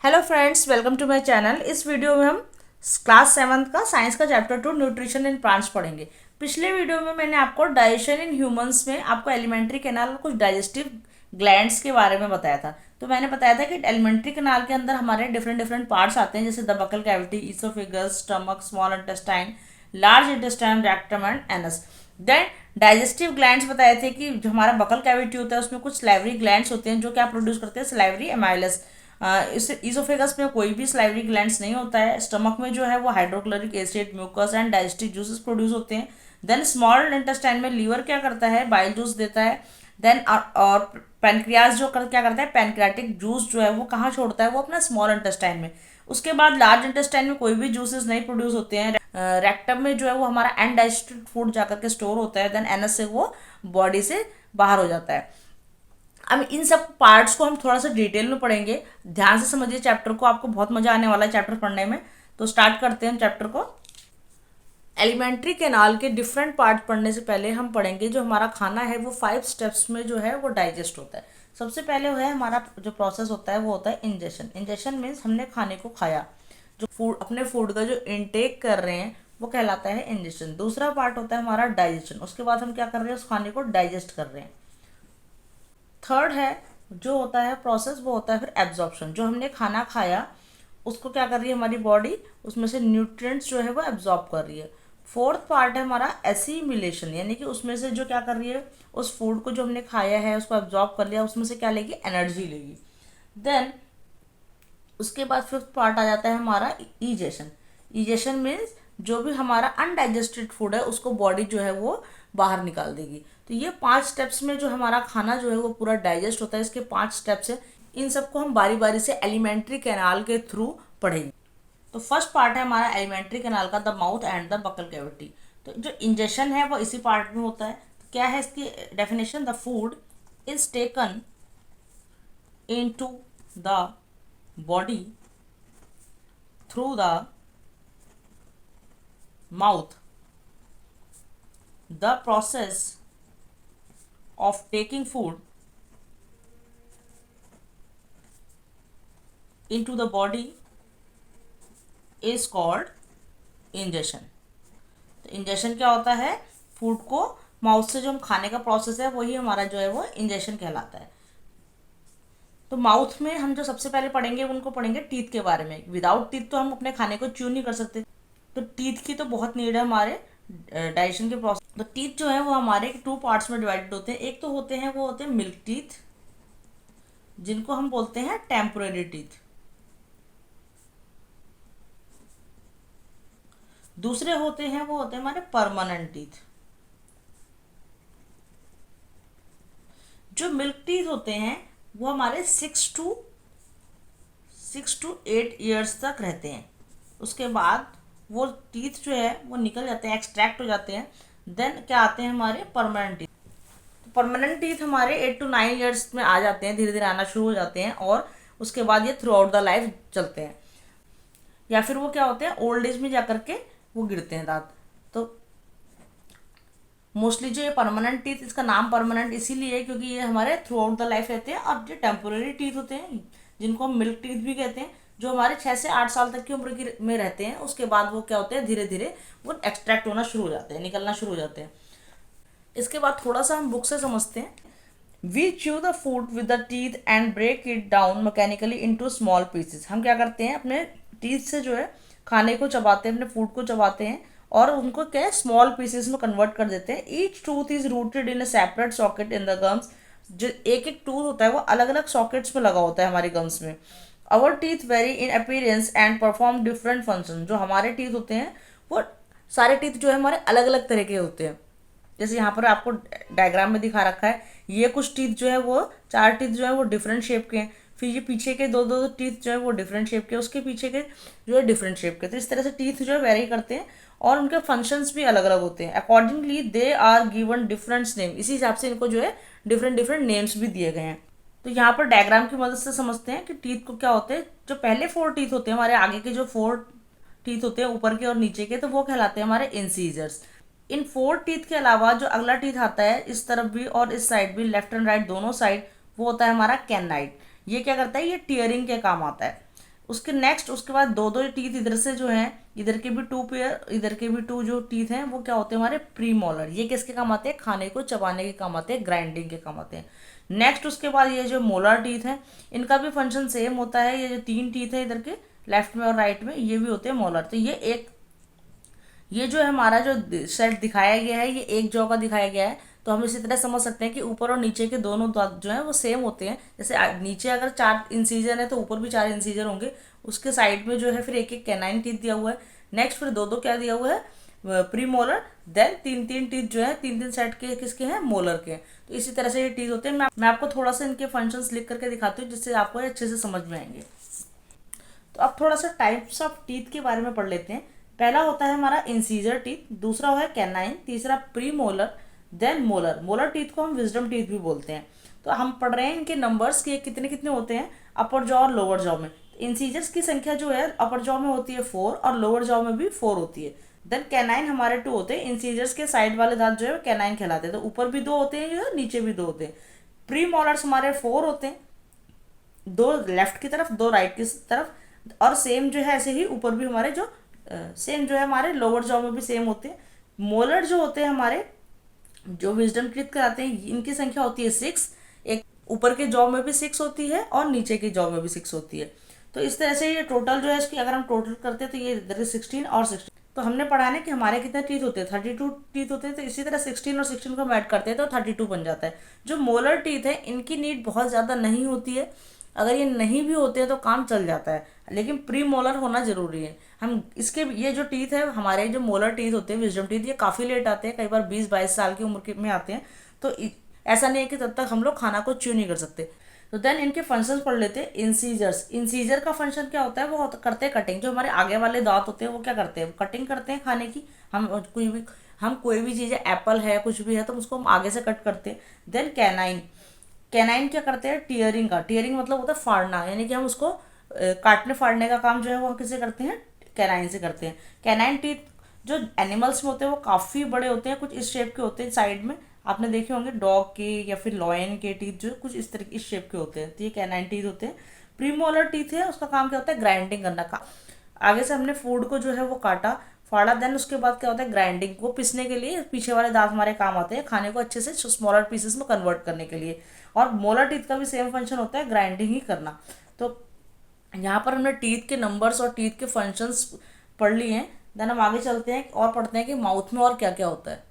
Hello friends, welcome to my channel. इस video में हम क्लास 7th का साइंस का चैप्टर 2 न्यूट्रिशन इन प्लांट्स पढ़ेंगे। पिछले वीडियो में मैंने आपको डाइजेशन इन ह्यूमंस में आपको एलिमेंट्री कैनाल और कुछ डाइजेस्टिव ग्लैंड्स के बारे में बताया था। तो मैंने बताया था कि एलिमेंट्री कैनाल के अंदर हमारे डिफरेंट डिफरेंट पार्ट्स आते हैं, जैसे the buccal cavity, oesophagus, stomach, small intestine, large intestine, rectum and anus. Then digestive glands बताए थे कि जो हमारा बकल कैविटी होता है उसमें कुछ सलाइवरी ग्लैंड्स होते हैं जो क्या प्रोड्यूस करते हैं, सलाइवरी एमाइलस। इस ईसोफेगस में कोई भी सलाइवरी ग्लैंड्स नहीं होता है। स्टमक में जो है वो hydrochloric acid, mucus and digestive juices produce होते हैं। देन स्मॉल इंटेस्टाइन में लीवर क्या करता है, बाइल जूस देता है। देन और पैनक्रियाज जो क्या करता है, पैनक्रियाटिक जूस जो है वो कहाँ छोड़ता है, वो अपना स्मॉल इंटेस्टाइन में। उसके बाद लार्ज इंटेस्टाइन में कोई भी जूसेस नहीं प्रोड्यूस होते हैं। रेक्टम में जो है वो हमारा अनडाइजेस्टेड फूड जाकर के स्टोर होता है। देन एनस से वो बॉडी से बाहर हो जाता है। अब इन सब पार्ट्स को हम थोड़ा सा डिटेल में पढ़ेंगे। ध्यान से समझिए चैप्टर को, आपको बहुत मजा आने वाला है चैप्टर पढ़ने में। तो स्टार्ट करते हैं चैप्टर को। एलिमेंट्री कैनाल के डिफरेंट पार्ट पढ़ने से पहले हम पढ़ेंगे जो हमारा खाना है वो 5 स्टेप्स में जो है वो डाइजेस्ट होता है। सबसे पहले है हमारा जो प्रोसेस होता है वो होता है इंजेशन। इंजेशन मीन्स हमने खाने को खाया, जो फूड अपने फूड का जो इनटेक कर रहे हैं वो कहलाता है इंजेशन। दूसरा पार्ट होता है हमारा डाइजेशन, उसके बाद हम क्या कर रहे हैं, उस खाने को डाइजेस्ट कर रहे हैं। थर्ड है जो होता है प्रोसेस, वो होता है फिर एब्जॉर्प्शन। जो हमने खाना खाया उसको क्या कर रही है हमारी बॉडी, उसमें से न्यूट्रिएंट्स जो है वो एब्जॉर्ब कर रही है। फोर्थ पार्ट है हमारा एसिमिलेशन, यानी कि उसमें से जो क्या कर रही है, उस फूड को जो हमने खाया है उसको एब्जॉर्ब कर लिया, उसमें से क्या लेगी, एनर्जी लेगी। देन उसके बाद फिफ्थ पार्ट आ जाता है हमारा ईजेशन। ईजेशन मीन्स जो भी हमारा अनडाइजेस्टेड फूड है उसको बॉडी जो है वो बाहर निकाल देगी। तो ये 5 स्टेप्स में जो हमारा खाना जो है वो पूरा डाइजेस्ट होता है। इसके 5 स्टेप्स है, इन सबको हम बारी बारी से एलिमेंट्री कैनाल के थ्रू पढ़ेंगे। तो फर्स्ट पार्ट है हमारा एलिमेंट्री कैनाल का, the mouth and the buccal cavity. तो जो इंजेशन है वो इसी पार्ट में होता है। तो क्या है इसकी definition, the food is taken into the body through the mouth. The process of taking food into the body is called ingestion. तो इंजेशन क्या होता है, फूड को माउथ से जो हम खाने का प्रोसेस है वही हमारा जो है वो इंजेशन कहलाता है। तो माउथ में हम जो सबसे पहले पढ़ेंगे उनको पढ़ेंगे टीथ के बारे में। विदाउट टीथ तो हम अपने खाने को च्यू नहीं कर सकते, तो टीथ की तो बहुत नीड है हमारे डाइजेशन के प्रोसेस। तो टीथ जो है वो हमारे 2 पार्ट्स में डिवाइडेड होते हैं। एक तो होते हैं वो होते हैं मिल्क टीथ, जिनको हम बोलते हैं टेम्पोररी टीथ। दूसरे होते हैं वो होते हैं हमारे परमानेंट टीथ। जो मिल्क टीथ होते हैं वो हमारे 6 to 8 ईयर्स तक रहते हैं। उसके बाद वो टीथ जो है वो निकल जाते हैं, एक्सट्रैक्ट हो जाते हैं। देन क्या आते हैं हमारे परमानेंट टीथ। तो परमानेंट टीथ हमारे 8 to 9 ईयर्स में आ जाते हैं, धीरे धीरे आना शुरू हो जाते हैं, और उसके बाद ये थ्रू आउट द लाइफ चलते हैं। या फिर वो क्या होते हैं, ओल्ड एज में जाकर के वो गिरते हैं दांत। तो मोस्टली जो ये परमानेंट टीथ, इसका नाम परमानेंट इसीलिए है क्योंकि ये हमारे थ्रू आउट द लाइफ रहते हैं। और जो टेम्पोररी टीथ होते हैं जिनको हम मिल्क टीथ भी कहते हैं, जो हमारे 6 से 8 साल तक की उम्र की में रहते हैं, उसके बाद वो क्या होते हैं, धीरे धीरे वो एक्सट्रैक्ट होना शुरू हो जाते हैं, निकलना शुरू हो जाते हैं। इसके बाद थोड़ा सा हम बुक से समझते हैं। We chew the food with the teeth and break it down mechanically into small pieces. हम क्या करते हैं, अपने टीथ से जो है खाने को चबाते हैं, अपने फूड को चबाते हैं, और उनको क्या है स्मॉल पीसेस में कन्वर्ट कर देते हैं। Each tooth is rooted in a separate socket in the gums. जो एक एक टूथ होता है वो अलग अलग सॉकेट्स में लगा होता है हमारे गम्स में। Our teeth vary in appearance and perform different function. जो हमारे टीथ होते हैं वो सारे टीथ जो है हमारे अलग अलग तरह के होते हैं। जैसे यहाँ पर आपको डायग्राम में दिखा रखा है, ये कुछ टीथ जो है वो 4 टीथ जो है वो डिफरेंट शेप के हैं। फिर ये पीछे के दो दो टीथ जो है वो डिफरेंट शेप के, उसके पीछे के जो है डिफरेंट शेप के। तो इस तरह से टीथ जो है वेरी करते हैं और उनके फंक्शंस भी अलग अलग होते हैं। Accordingly they are given different name. इसी हिसाब से इनको जो है डिफरेंट डिफरेंट नेम्स भी दिए गए हैं। तो यहाँ पर डायग्राम की मदद से समझते हैं कि टीथ को क्या होते हैं। जो पहले 4 टीथ होते हैं हमारे आगे के, जो 4 टीथ होते हैं ऊपर के और नीचे के, तो वो कहलाते हैं हमारे इंसीजर्स। इन 4 टीथ के अलावा जो अगला टीथ आता है इस तरफ भी और इस साइड भी, लेफ्ट एंड राइट दोनों साइड, वो होता है हमारा कैनाइड। ये क्या करता है, ये टीयरिंग के काम आता है। उसके नेक्स्ट उसके बाद दो दो टीथ इधर से जो हैं, इधर के भी टू पेयर, इधर के भी टू जो टीथ हैं वो क्या होते हैं हमारे प्री मोलर। ये किसके काम आते हैं? खाने को चबाने के काम आते हैं, ग्राइंडिंग के काम आते हैं। नेक्स्ट उसके बाद ये जो मोलर टीथ हैं, इनका भी फंक्शन सेम होता है। ये जो तीन टीथ है इधर के लेफ्ट में और राइट में, ये भी होते हैं मोलर। तो ये जो है हमारा जो सेट दिखाया गया है, ये एक जॉ का दिखाया गया है। तो हम इसी तरह समझ सकते हैं कि ऊपर और नीचे के दोनों दांत जो है वो सेम होते हैं। जैसे नीचे अगर 4 इंसीजर है तो ऊपर भी 4 इंसीजर होंगे। उसके साइड में जो है फिर एक एक कैनाइन टीथ दिया हुआ है। नेक्स्ट फिर दो दो क्या दिया हुआ है? Pre molar. देन तीन तीन टीथ जो है, तीन तीन सेट के किसके हैं? मोलर के। तो इसी तरह से ये टीथ होते हैं। मैं आपको थोड़ा सा इनके फंक्शंस लिख करके दिखाती हूँ जिससे आपको अच्छे से समझ में आएंगे। तो अब थोड़ा सा टाइप्स ऑफ टीथ के बारे में पढ़ लेते हैं। पहला होता है हमारा इंसीजर टीथ, दूसरा है कैनाइन, तीसरा premolar, then molar. Molar teeth को हम विजडम टीथ भी बोलते हैं। तो हम पढ़ रहे हैं इनके नंबर्स के कितने कितने होते हैं अपर जॉ और लोअर जॉ में। इंसीजर्स की संख्या जो है अपर जॉ में होती है 4 और लोअर जॉ में भी 4 होती है। देन कैनाइन हमारे 2 होते हैं। इंसीजर्स के साइड वाले दांत जो है कैनाइन कहलाते हैं। तो ऊपर भी 2 होते हैं जो है, नीचे भी 2 होते हैं। प्री मोलर्स हमारे 4 होते हैं, 2 लेफ्ट की तरफ 2 राइट की तरफ। और सेम जो है ऐसे ही ऊपर भी हमारे जो सेम जो है हमारे लोअर जॉ में भी सेम होते हैं। मोलर जो होते हैं हमारे जो विजडम टीथ कराते हैं, इनकी संख्या होती है 6। एक ऊपर के जॉ में भी 6 होती है और नीचे के जॉ में भी 6 होती है। तो इस तरह से ये टोटल जो है इसकी अगर हम टोटल करते हैं तो ये इधर 16 और 16। तो हमने पढ़ा है कि हमारे कितने टीथ होते हैं? 32 टीथ होते हैं। तो इसी तरह 16 और 16 को हम ऐड करते हैं तो 32 बन जाता है। जो मोलर टीथ है इनकी नीड बहुत ज़्यादा नहीं होती है। अगर ये नहीं भी होते हैं तो काम चल जाता है, लेकिन प्री मोलर होना जरूरी है। हम इसके ये जो टीथ है हमारे, जो मोलर टीथ होते हैं विजडम टीथ, ये काफ़ी लेट आते हैं, कई बार 20-22 साल की उम्र में आते हैं। तो ऐसा नहीं है कि तब तक हम लोग खाना को च्यू नहीं कर सकते। तो देन इनके फंक्शंस पढ़ लेते हैं। इंसीजर्स, इंसीजर का फंक्शन क्या होता है? वो करते हैं कटिंग। जो हमारे आगे वाले दांत होते हैं वो क्या करते हैं? कटिंग करते हैं खाने की। हम कोई भी चीज़ है, एप्पल है, कुछ भी है, तो उसको हम आगे से कट करते हैं। देन कैनाइन, कैनाइन क्या करते हैं? टीयरिंग का। टीयरिंग मतलब होता है फाड़ना, यानी कि हम उसको काटने फाड़ने का काम जो है वो हम किससे करते हैं? कैनाइन से करते हैं। कैनाइन टीथ जो एनिमल्स में होते हैं वो काफ़ी बड़े होते हैं, कुछ इस शेप के होते हैं साइड में। आपने देखे होंगे डॉग के या फिर लॉयन के टीथ जो कुछ इस तरह इस शेप के होते हैं। तो ये कैनाइन टीथ होते हैं। प्रीमोलर टीथ है, उसका काम क्या होता है? ग्राइंडिंग करना का। आगे से हमने फूड को जो है वो काटा फाड़ा, देन उसके बाद क्या होता है? ग्राइंडिंग को पीसने के लिए पीछे वाले दांत हमारे काम आते हैं, खाने को अच्छे से स्मॉलर पीसेस में कन्वर्ट करने के लिए। और मोलर टीथ का भी सेम फंक्शन होता है, ग्राइंडिंग ही करना। तो यहाँ पर हमने टीथ के नंबर्स और टीथ के फंक्शंस पढ़ लिए हैं। देन हम आगे चलते हैं और पढ़ते हैं कि माउथ में और क्या क्या होता है।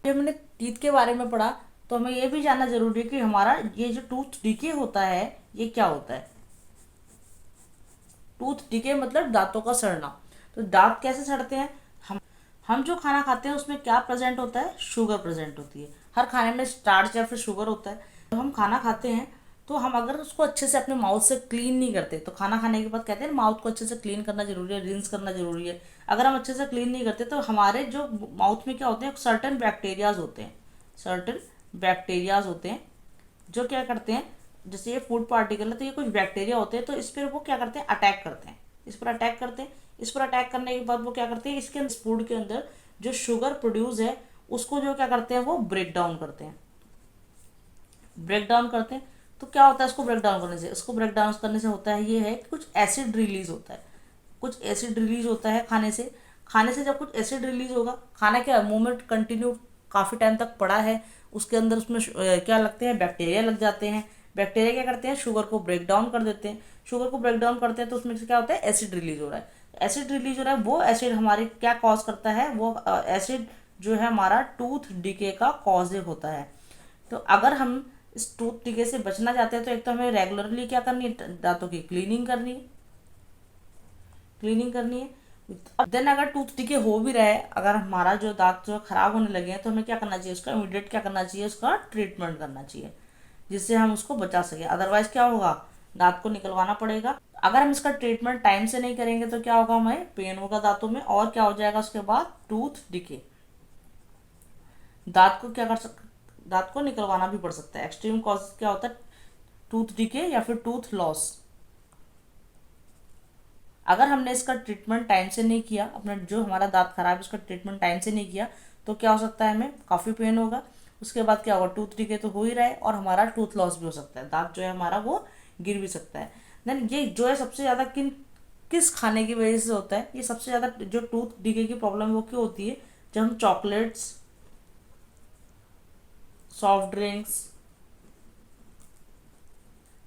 जब हमने टीथ के बारे में पढ़ा तो हमें ये भी जानना जरूरी है कि हमारा ये जो टूथ डिके होता है ये क्या होता है? टूथ डिके मतलब दांतों का सड़ना। तो दांत कैसे सड़ते हैं? हम जो खाना खाते हैं उसमें क्या प्रेजेंट होता है? शुगर प्रेजेंट होती है। हर खाने में स्टार्च या फिर शुगर होता है। जब हम खाना खाते हैं तो हम अगर उसको अच्छे से अपने माउथ से क्लीन नहीं करते, तो खाना खाने के बाद कहते हैं माउथ को अच्छे से क्लीन करना जरूरी है, रिंस करना जरूरी है। अगर हम अच्छे से क्लीन नहीं करते तो हमारे जो माउथ में क्या होते हैं? सर्टन बैक्टीरियाज होते हैं, सर्टन बैक्टीरियाज होते हैं जो क्या करते हैं, जैसे ये फूड पार्टिकल है तो ये कुछ बैक्टीरिया होते हैं, तो इस पर वो क्या करते हैं? अटैक करते हैं, इस पर अटैक करते हैं। इस पर अटैक करने के बाद वो क्या करते हैं? इसके अंदर फूड के अंदर जो शुगर प्रोड्यूस है उसको जो क्या करते हैं? वो ब्रेक डाउन करते हैं, ब्रेक डाउन करते हैं। तो क्या होता है इसको ब्रेक डाउन करने से? इसको ब्रेक डाउन करने से होता है ये है कि कुछ एसिड रिलीज होता है, कुछ एसिड रिलीज होता है खाने से। खाने से जब कुछ एसिड रिलीज होगा, खाना क्या मुंह में कंटिन्यू काफ़ी टाइम तक पड़ा है, उसके अंदर उसमें क्या लगते हैं? बैक्टीरिया लग जाते हैं। बैक्टीरिया क्या करते हैं? शुगर को ब्रेक डाउन कर देते हैं। शुगर को ब्रेक डाउन करते हैं तो उसमें से क्या होता है? एसिड रिलीज हो रहा है। एसिड रिलीज हो रहा है, वो एसिड हमारे क्या कॉज करता है? वो एसिड जो है हमारा टूथ डिके का कॉज होता है। तो अगर हम इस टूथ डिके से बचना चाहते हैं तो एक तो हमें रेगुलरली क्या करनी है? दांतों की क्लीनिंग करनी है, क्लीनिंग करनी है। देन अगर टूथ डिके हो भी रहा है, अगर हमारा जो दांत जो खराब होने लगे हैं, तो हमें क्या करना चाहिए? उसका इमीडिएट क्या करना चाहिए? उसका ट्रीटमेंट करना चाहिए जिससे हम उसको बचा सके। अदरवाइज क्या होगा? दांत को निकलवाना पड़ेगा। अगर हम इसका ट्रीटमेंट टाइम से नहीं करेंगे तो क्या होगा? हमें पेन होगा दांतों में, और क्या हो जाएगा उसके बाद? Tooth decay. दांत को क्या कर सक दांत को निकलवाना भी पड़ सकता है। एक्सट्रीम कॉज क्या होता है? टूथ डिके या फिर टूथ लॉस। अगर हमने इसका ट्रीटमेंट टाइम से नहीं किया, अपना जो हमारा दांत खराब है उसका ट्रीटमेंट टाइम से नहीं किया, तो क्या हो सकता है? हमें काफ़ी पेन होगा। उसके बाद क्या होगा? टूथ डिके तो हो ही रहा है और हमारा टूथ लॉस भी हो सकता है, दांत जो है हमारा वो गिर भी सकता है। देन ये जो है सबसे ज़्यादा किस खाने की वजह से होता है, ये सबसे ज़्यादा जो टूथ डिके की प्रॉब्लम वो क्यों होती है, जब हम चॉकलेट्स, सॉफ्ट ड्रिंक्स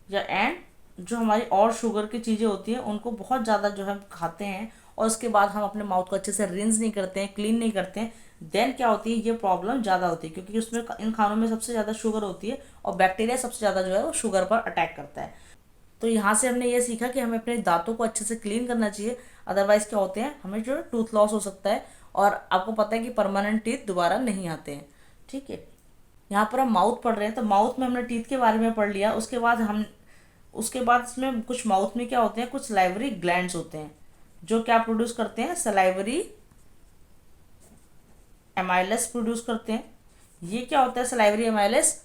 या एंड जो हमारी और शुगर की चीज़ें होती हैं उनको बहुत ज़्यादा जो है हम खाते हैं और उसके बाद हम अपने माउथ को अच्छे से रिंस नहीं करते हैं, क्लीन नहीं करते हैं, देन क्या होती है, ये प्रॉब्लम ज़्यादा होती है क्योंकि उसमें इन खानों में सबसे ज़्यादा शुगर होती है और बैक्टीरिया सबसे ज़्यादा जो है वो शुगर पर अटैक करता है। तो यहाँ से हमने ये सीखा कि हमें अपने दांतों को अच्छे से क्लीन करना चाहिए, अदरवाइज क्या होते हैं, हमें जो टूथ लॉस हो सकता है और आपको पता है कि परमानेंट टीथ दोबारा नहीं आते हैं। ठीक है, यहाँ पर हम माउथ पढ़ रहे हैं तो माउथ में हमने टीथ के बारे में पढ़ लिया। उसके बाद इसमें कुछ माउथ में क्या होते हैं, कुछ सलाइवरी ग्लैंड्स होते हैं जो क्या प्रोड्यूस करते हैं, सलाइवरी एमाइलस प्रोड्यूस करते हैं। ये क्या होता है सलाइवरी एमाइलस,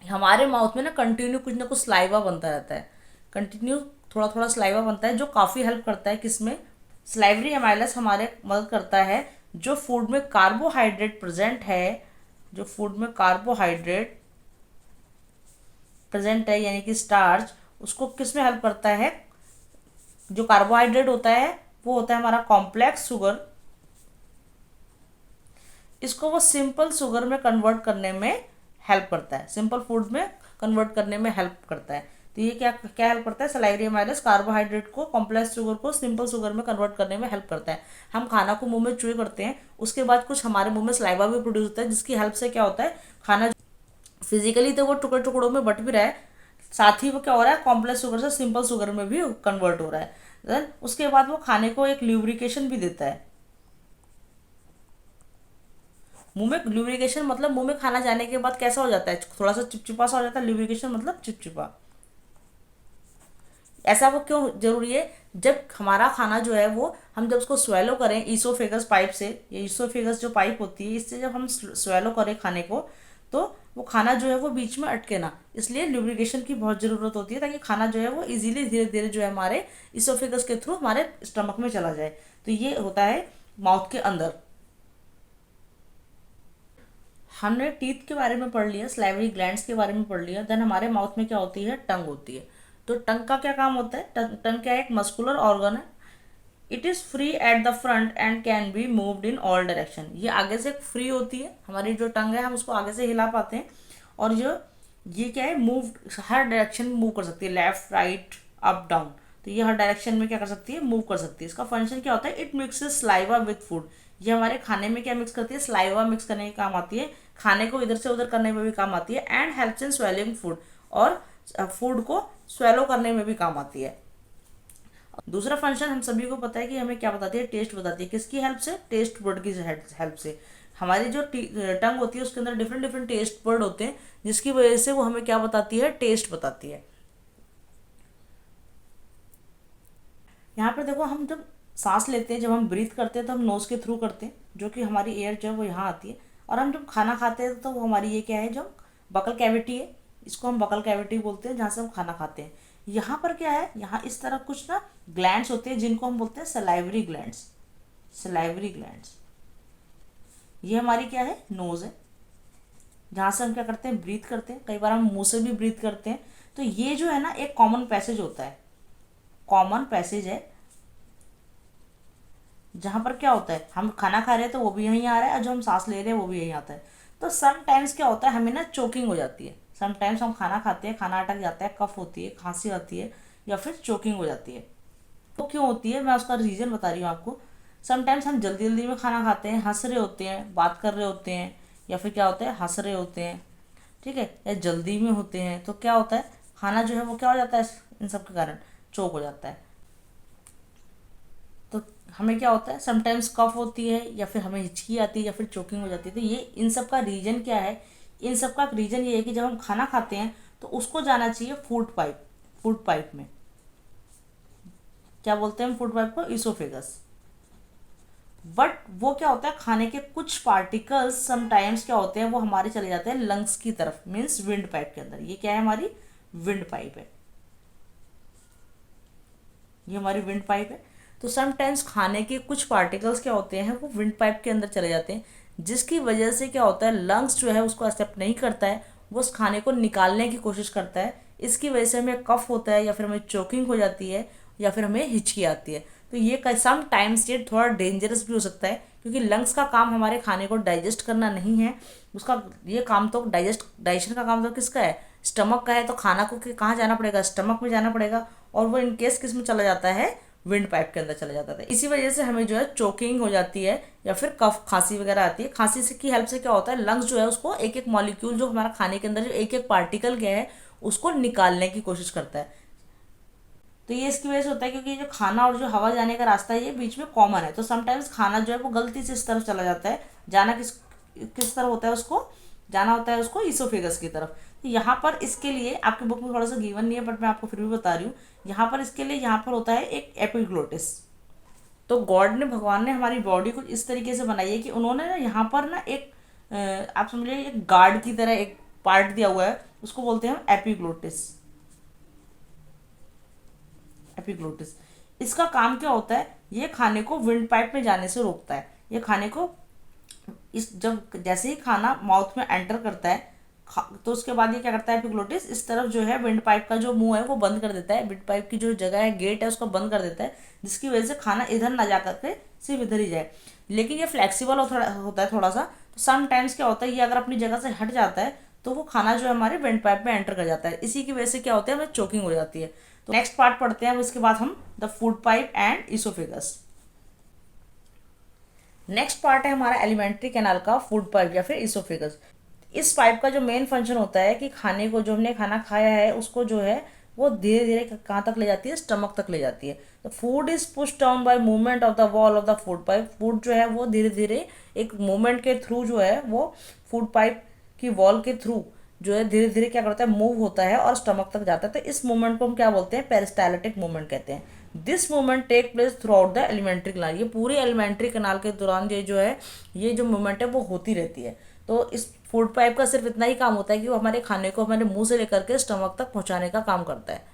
हमारे माउथ में ना कुछ स्लाइवा बनता रहता है, कंटिन्यू थोड़ा थोड़ा स्लाइवा बनता है जो काफ़ी हेल्प करता है किसमें, स्लाइवरी एमाइलस हमारे मदद करता है जो फूड में कार्बोहाइड्रेट प्रेजेंट है, जो फूड में कार्बोहाइड्रेट प्रेजेंट है यानी कि स्टार्च, उसको किस में हेल्प करता है, जो कार्बोहाइड्रेट होता है वो होता है हमारा कॉम्प्लेक्स शुगर, इसको वो सिंपल शुगर में कन्वर्ट करने में हेल्प करता है, सिंपल फूड में कन्वर्ट करने में हेल्प करता है। तो ये क्या क्या हेल्प करता है, सलाइवरी एमाइलस कार्बोहाइड्रेट को, कॉम्प्लेक्स शुगर को सिंपल शुगर में कन्वर्ट करने में हेल्प करता है। हम खाना को मुंह में च्यू करते हैं, उसके बाद कुछ हमारे मुंह में सलाइवा भी प्रोड्यूस होता है जिसकी हेल्प से क्या होता है, खाना फिजिकली तो वो टुकड़े टुकड़ों में बट भी रहा है, साथ ही वो क्या हो रहा है, कॉम्प्लेक्स शुगर से सिंपल शुगर में भी कन्वर्ट हो रहा है। देन उसके बाद वो खाने को एक ल्यूब्रिकेशन भी देता है। मुंह में ल्यूब्रिकेशन मतलब मुंह में खाना जाने के बाद कैसा हो जाता है, थोड़ा सा चिपचिपा सा हो जाता है, ल्यूब्रिकेशन मतलब चिपचिपा। ऐसा वो क्यों जरूरी है, जब हमारा खाना जो है वो हम जब उसको स्वेलो करें ईसोफेगस पाइप से, ये ईसोफेगस जो पाइप होती है इससे जब हम स्वेलो करें खाने को तो वो खाना जो है वो बीच में अटके ना, इसलिए ल्यूब्रिकेशन की बहुत ज़रूरत होती है ताकि खाना जो है वो इजीली धीरे धीरे जो है हमारे ईसोफेगस के थ्रू हमारे स्टमक में चला जाए। तो ये होता है माउथ के अंदर। हमने टीथ के बारे में पढ़ लिया, स्लाइवरी ग्लैंड्स के बारे में पढ़ लिया, देन हमारे माउथ में क्या होती है, टंग होती है। तो टंग का क्या काम होता है, टंग क्या है, एक मस्कुलर ऑर्गन है। It is free at the front end can be moved in all direction. ये आगे से फ्री होती है, हमारी जो टंग है हम उसको आगे से हिला पाते हैं और जो ये क्या है, मूव हर डायरेक्शन में मूव कर सकती है, लेफ्ट राइट अप डाउन। तो ये हर डायरेक्शन में क्या कर सकती है, मूव कर सकती है। इसका फंक्शन क्या होता है, it mixes saliva with food. ये हमारे खाने में क्या मिक्स करती है, स्लाइवा मिक्स करने के काम आती है, खाने को इधर से उधर करने में भी काम आती है, and helps in swelling food, और फूड को स्वेलो करने में भी काम आती है। दूसरा फंक्शन हम सभी को पता है कि हमें क्या बताती है, टेस्ट बताती है। किसकी हेल्प से, टेस्ट बर्ड की हेल्प से। हमारी जो टंग होती है उसके अंदर डिफरेंट डिफरेंट टेस्ट बर्ड होते हैं जिसकी वजह से वो हमें क्या बताती है, टेस्ट बताती है। यहाँ पर देखो, हम जब सांस लेते हैं, जब हम ब्रीथ करते हैं तो हम नोज के थ्रू करते हैं, जो कि हमारी एयर जो है वो यहाँ आती है, और हम जब खाना खाते हैं तो वो हमारी ये क्या है, जो बकल कैविटी है, इसको हम बकल कैविटी बोलते हैं जहाँ से हम खाना खाते हैं। यहाँ पर क्या है, यहाँ इस तरह कुछ ना ग्लैंड्स होते हैं जिनको हम बोलते हैं सलाइवरी ग्लैंड्स, सलाइवरी ग्लैंड्स। ये हमारी क्या है, नोज है, जहाँ से हम क्या करते हैं, ब्रीथ करते हैं, कई बार हम मुंह से भी ब्रीथ करते हैं। तो ये जो है ना एक कॉमन पैसेज होता है, कॉमन पैसेज है, जहाँ पर क्या होता है, हम खाना खा रहे हैं तो वो भी यहीं आ रहा है और जो हम सांस ले रहे हैं वो भी यहीं आता है। तो समटाइम्स क्या होता है, हमें ना चोकिंग हो जाती है, समटाइम्स हम खाना खाते हैं, खाना अटक जाता है, कफ होती है, खांसी आती है, या फिर चोकिंग हो जाती है। तो क्यों होती है, मैं उसका रीज़न बता रही हूँ आपको। समटाइम्स हम जल्दी जल्दी में खाना खाते हैं, हंस रहे होते हैं, बात कर रहे होते हैं, या फिर क्या होता है, हंस रहे होते हैं, ठीक है, या जल्दी में होते हैं, तो क्या होता है, खाना जो है वो क्या हो जाता है, इन सब के कारण चोक हो जाता है। तो हमें क्या होता है, समटाइम्स कफ होती है, या फिर हमें हिचकी आती है, या फिर चोकिंग हो जाती है। तो ये इन सब का रीज़न क्या है, इन सब का रीज़न ये है कि जब हम खाना खाते हैं तो उसको जाना चाहिए फूड पाइप, फूड पाइप में क्या बोलते हैं, फूड पाइप को ईसोफेगस। बट वो क्या होता है, खाने के कुछ पार्टिकल्स समटाइम्स क्या होते हैं, वो हमारे चले जाते हैं लंग्स की तरफ, मीन्स विंड पाइप के अंदर। ये क्या है, हमारी विंड पाइप है, ये हमारी विंड पाइप है। तो समटाइम्स खाने के कुछ पार्टिकल्स क्या होते हैं, वो विंड पाइप के अंदर चले जाते हैं, जिसकी वजह से क्या होता है, लंग्स जो है उसको एक्सेप्ट नहीं करता है, वो उस खाने को निकालने की कोशिश करता है, इसकी वजह से हमें कफ होता है या फिर हमें चोकिंग हो जाती है या फिर हमें हिचकी आती है। तो ये सम टाइम्स ये थोड़ा डेंजरस भी हो सकता है, क्योंकि लंग्स का काम हमारे खाने को डाइजेस्ट करना नहीं है। उसका ये काम तो डाइजेशन का काम तो किसका है, स्टमक का है। तो खाना को कहाँ जाना पड़ेगा, स्टमक में जाना पड़ेगा, और वो इनकेस किस में चला जाता है, विंड पाइप के अंदर चला जाता था। इसी वजह से हमें जो है चोकिंग हो जाती है या फिर कफ खांसी वगैरह आती है। खांसी से की हेल्प से क्या होता है, लंग्स जो है उसको एक एक मॉलिक्यूल जो हमारा खाने के अंदर जो एक एक पार्टिकल गया है उसको निकालने की कोशिश करता है। तो ये इसकी वजह से होता है क्योंकि जो खाना और जो हवा जाने का रास्ता है ये बीच में कॉमन है। तो समटाइम्स खाना जो है वो गलती से इस तरफ चला जाता है। जाना किस किस तरफ होता है, उसको जाना होता है उसको ईसोफेगस की तरफ। तो यहाँ पर इसके लिए आपकी बुक में थोड़ा सा गिवन नहीं है, बट मैं आपको फिर भी बता रही हूँ। यहाँ पर इसके लिए यहाँ पर होता है एक एपिग्लोटिस। तो गॉड ने, भगवान ने हमारी बॉडी को इस तरीके से बनाई है कि उन्होंने ना यहाँ पर ना एक आप समझिए एक गार्ड की तरह एक पार्ट दिया हुआ है, उसको बोलते हैं एपिग्लोटिस। एपिग्लोटिस इसका काम क्या होता है, ये खाने को विंड पाइप में जाने से रोकता है। ये खाने को इस जब जैसे ही खाना माउथ में एंटर करता है तो उसके बाद ये क्या करता है, एपिग्लोटिस इस तरफ जो है विंड पाइप का जो मुंह है वो बंद कर देता है। विंड पाइप की जो जगह है, गेट है, उसको बंद कर देता है, जिसकी वजह से खाना इधर ना जा करके सिर्फ इधर ही जाए। लेकिन ये फ्लेक्सिबल होता है थोड़ा सा। तो सम टाइम्स क्या होता है, ये अगर अपनी जगह से हट जाता है तो वो खाना जो है हमारे विंड पाइप में एंटर कर जाता है। इसी की वजह से क्या होता है, हमें चोकिंग हो जाती है। तो नेक्स्ट पार्ट पढ़ते हैं, अब इसके बाद हम the food pipe and oesophagus. Next part है हमारा एलिमेंट्री कैनाल का फूड पाइप या फिर इसोफेगस। इस पाइप का जो मेन फंक्शन होता है कि खाने को, जो हमने खाना खाया है उसको जो है वो धीरे धीरे कहाँ तक ले जाती है, स्टमक तक ले जाती है। तो food is push down by movement of the wall of the food pipe. Food जो है वो धीरे धीरे एक मूवमेंट के थ्रू जो है वो फूड पाइप की वॉल के थ्रू जो है धीरे धीरे क्या करता है, मूव होता है और स्टमक तक जाता है। तो इस मूवमेंट को हम क्या बोलते हैं, पेरिस्टाल्टिक मूवमेंट कहते हैं। This movement take place throughout the alimentary canal. ये पूरे एलिमेंट्री कैनाल के दौरान ये जो है ये जो मूवमेंट है वो होती रहती है। तो इस फूड पाइप का सिर्फ इतना ही काम होता है कि वो हमारे खाने को हमारे मुंह से लेकर के स्टमक तक पहुंचाने का काम करता है।